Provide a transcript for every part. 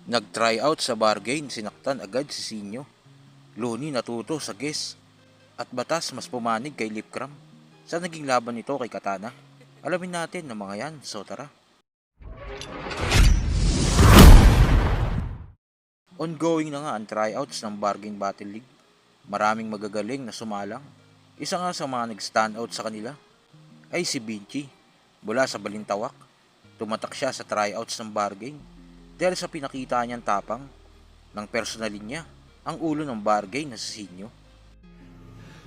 Nag-try-out sa bargain, sinaktan agad si Sinyo. Loni natuto sa guess. At batas mas pumanig kay Lipcram. Sa naging laban nito kay Katana? Alamin natin ng mga yan, so tara. Ongoing na nga ang tryouts ng Bargain Battle League. Maraming magagaling na sumalang. Isa nga sa mga nag-stand out sa kanila ay si Vinci. Mula sa Balintawak, tumatak siya sa tryouts ng Bargain dahil sa pinakita niyang tapang ng personalin niya, ang ulo ng Bargain na si Sinyo.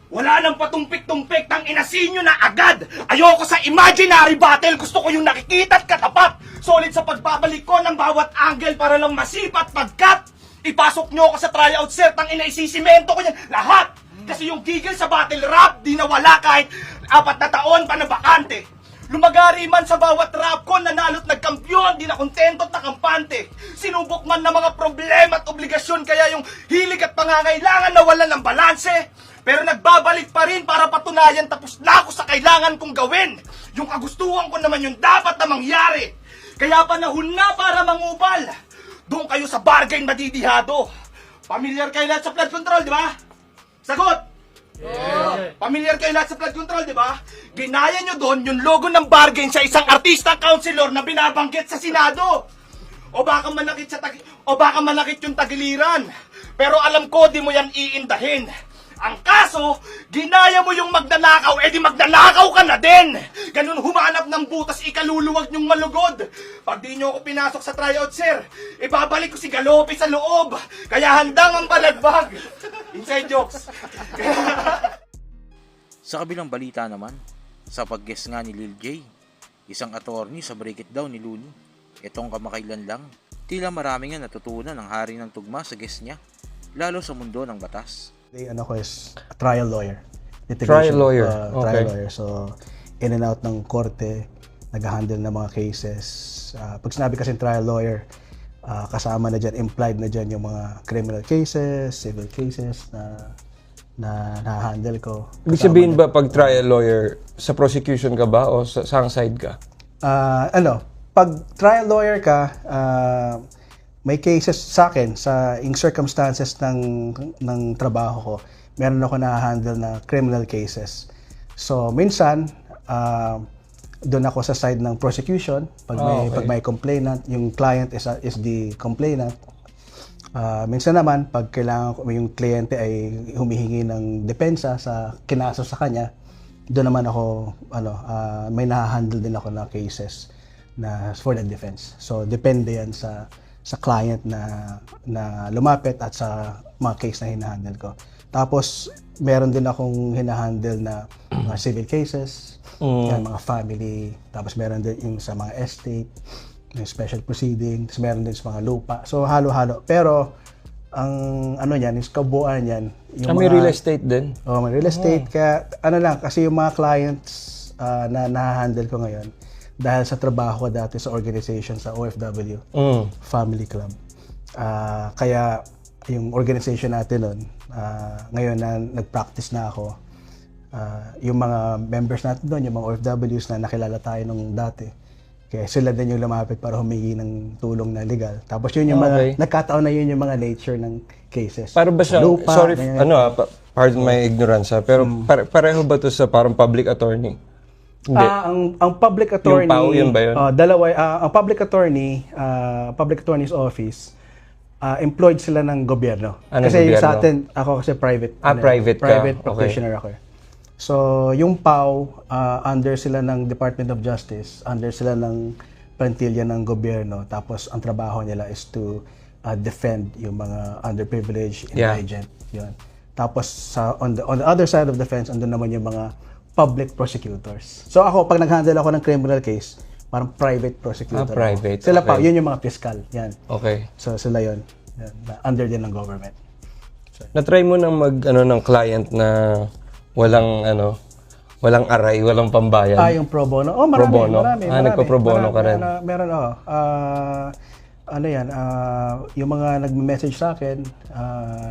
Wala nang patumpik-tumpik ng inasinyo na agad! Ayoko sa imaginary battle! Gusto ko yung nakikita at katapat! Solid sa pagbabalik ko ng bawat angle para lang masipat pagkat ipasok nyo ako sa tryout sir, tang inaisisimento ko yan lahat! Kasi yung gigil sa battle rap, di nawala kahit 4 na taon pa na bakante. Lumagari man sa bawat rap ko, nanalo't nagkampiyon, di na kontento at nakampante. Sinubok man na mga problema at obligasyon, kaya yung hilig at pangangailangan nawalan ng balanse. Pero nagbabalik pa rin para patunayan tapos na ako sa kailangan kong gawin. Yung kagustuhan ko naman yung dapat na mangyari. Kaya panahon na para mangupal. Doon kayo sa bargain madidihado. Pamilyar kayo lahat sa flood control, di ba? Sagot! Yeah. Pamilyar kayo lahat sa flood control, di ba? Ginaya nyo doon yung logo ng bargain sa isang artista councilor na binabanggit sa Senado. O baka manakit yung tagiliran. Pero alam ko di mo yan iindahin. Ang kaso, ginaya mo yung magnanakaw, edi magnanakaw ka na din! Ganun humanap ng butas, ikaluluwag niyong malugod. Pag di niyo ako pinasok sa tryout, sir, ibabalik ko si Galope sa loob. Kaya handang ang balagbag. Inside jokes. Sa kabilang balita naman, sa pag-guess nga ni Lil J, isang attorney sa Break It Down ni Looney, itong kamakailan lang, tila marami nga natutunan ang hari ng tugma sa guess niya, lalo sa mundo ng batas. Ano ko is a trial lawyer. Trial lawyer. Okay. Trial lawyer. So, in and out ng korte, nag-handle ng mga cases. Pag sinabi kasi trial lawyer, kasama na dyan, implied na dyan yung mga criminal cases, civil cases na na-handle ko. Ibig sabihin ba pag trial lawyer, sa prosecution ka ba o sa saang side ka? Pag trial lawyer ka, may cases sa akin, in circumstances ng trabaho ko, meron ako na-handle na criminal cases. So, minsan, doon ako sa side ng prosecution, pag may complainant, yung client is the complainant. Minsan naman, pag kailangan ko, yung kliyente ay humihingi ng depensa sa kinaso sa kanya, doon naman ako, may na-handle din ako na cases na for the defense. So, depende yan sa client na lumapit at sa mga case na hinahandle ko. Tapos, meron din akong hinahandle na mga civil cases, yan, mga family, tapos meron din yung sa mga estate, yung special proceedings, meron din sa mga lupa. So, halo-halo. Pero, ang yung kabuuan yan, yung may real estate din? May real estate. Kaya, kasi yung mga clients na nahandle ko ngayon, dahil sa trabaho ko dati sa organization sa OFW, Family Club. Kaya yung organization natin nun, ngayon na nag-practice na ako, yung mga members natin doon, yung mga OFWs na nakilala tayo nung dati, kaya sila din yung lumapit para humingi ng tulong na legal. Tapos yun yung mga, nagkataon na yun yung mga nature ng cases. Para ba siya, lupa, sorry, pardon my ignorance pero pareho ba to sa parang public attorney? Hindi. Ang public attorney, yung PAO, yun ba yun? Ang public attorney's office, employed sila ng gobyerno. Kasi gobyerno? sa atin, ako kasi private. Private ka. Private practitioner ako. So, yung PAO, under sila ng Department of Justice, under sila ng plantilla ng gobyerno, tapos ang trabaho nila is to defend yung mga underprivileged, indigent. Yun. Tapos, on the other side of the fence, andun naman yung mga public prosecutors. So ako, pag nag-handle ako ng criminal case, parang private prosecutor. Private. Sila pa, yun yung mga fiscal. Yan. Okay. So sila yun. Under din ng government. So, na-try mo nang ng client na walang aray, walang pambayan? yung pro bono? Oh, marami. Pro bono? Marami. Nagpo-pro bono ka rin? Meron, yung mga nagme-message sa akin,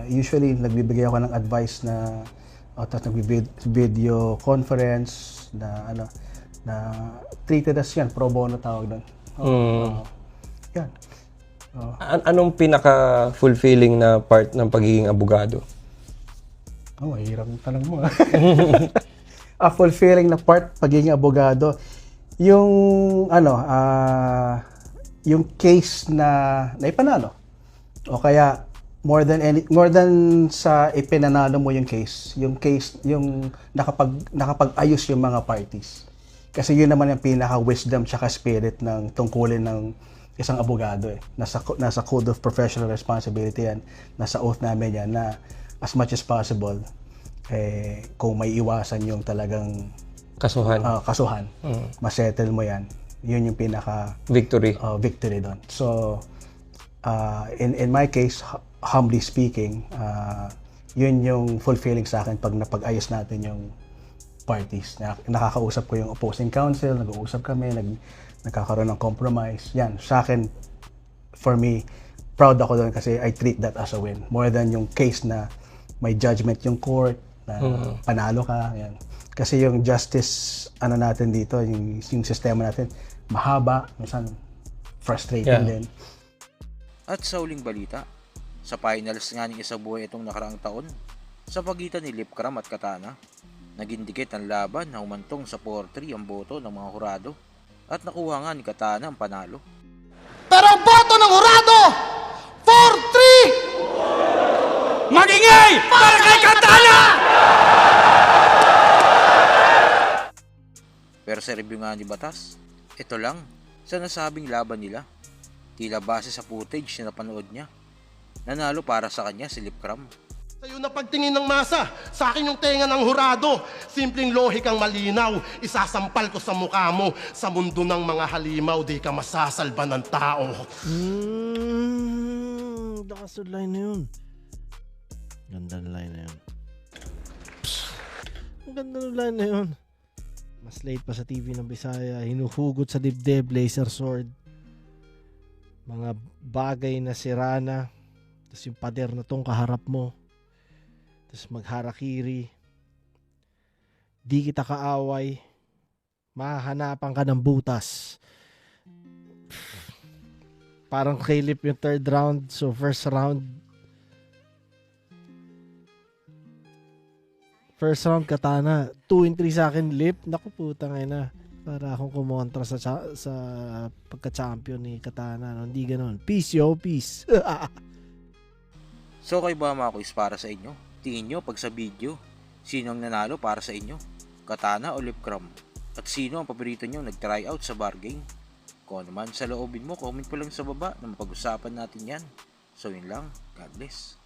usually nagbibigay ako ng advice na tapos nag-video conference na treated as yan, pro bono tawag doon. Yan. Oh. Anong pinaka-fulfilling na part ng pagiging abogado? Oh, mahirap yung tanong mo. A fulfilling na part pagiging abogado. Yung yung case na ipanalo. O kaya more than sa ipinanalo mo yung case yung nakapag-ayos yung mga parties. Kasi yun naman yung pinaka-wisdom tsaka spirit ng tungkulin ng isang abogado eh. Nasa Code of Professional Responsibility yan. Nasa oath namin yan na as much as possible, kung may iwasan yung talagang Kasuhan. kasuhan, masettle mo yan. Yun yung pinaka Victory. victory doon. So, in my case, humbly speaking, yun yung fulfilling sa akin pag napag-ayos natin yung parties. Nakakausap ko yung opposing counsel, nag-uusap kami, nagkakaroon ng compromise. Yan, sa akin, for me, proud ako doon kasi I treat that as a win. More than yung case na may judgment yung court, na panalo ka. Yan. Kasi yung justice, natin dito, yung sistema natin, mahaba, minsan frustrating din. At sa uling balita, sa finals nga ng Isa Buhay itong nakaraang taon, sa pagitan ni Lipcram at Katana, naging dikit ang laban na humantong sa 4-3 ang boto ng mga hurado at nakuha nga ni Katana ang panalo. Pero ang boto ng hurado, 4-3! Magingay! Para kay Katana! Pero sa review nga ni Batas, ito lang sa nasabing laban nila. Tila base sa footage na napanood niya, nanalo para sa kanya si Lipcram. Sa'yo na pagtingin ng masa, sa akin yung tenga ng hurado. Simpleng lohikang malinaw, isasampal ko sa mukha mo. Sa mundo ng mga halimaw, di ka masasalba ng tao. Lakas ng line na yun. Ganda ng line na yun. Ang ganda ng line na yun. Mas late pa sa TV ng Bisaya. Hinuhugot sa dibdib, laser sword. Mga bagay na sirana. Tapos yung pader na tong kaharap mo. Tapos magharakiri. Di kita kaaway. Mahahanapan ka ng butas. Parang kay Lip yung third round. So first round Katana. 2-3 sa akin Lip. Naku puta ngayon na. Para akong kumontra sa pagka-champion ni Katana. No? Hindi ganun. Peace yo, peace. So kayo ba mga quiz para sa inyo? Tingin nyo pag sa video, sino ang nanalo para sa inyo? Katana o Lipcram? At sino ang paborito nyo nag-try out sa bar game? Kung ano man sa loobin mo, comment ko lang sa baba na mapag-usapan natin yan. So yun lang, God bless.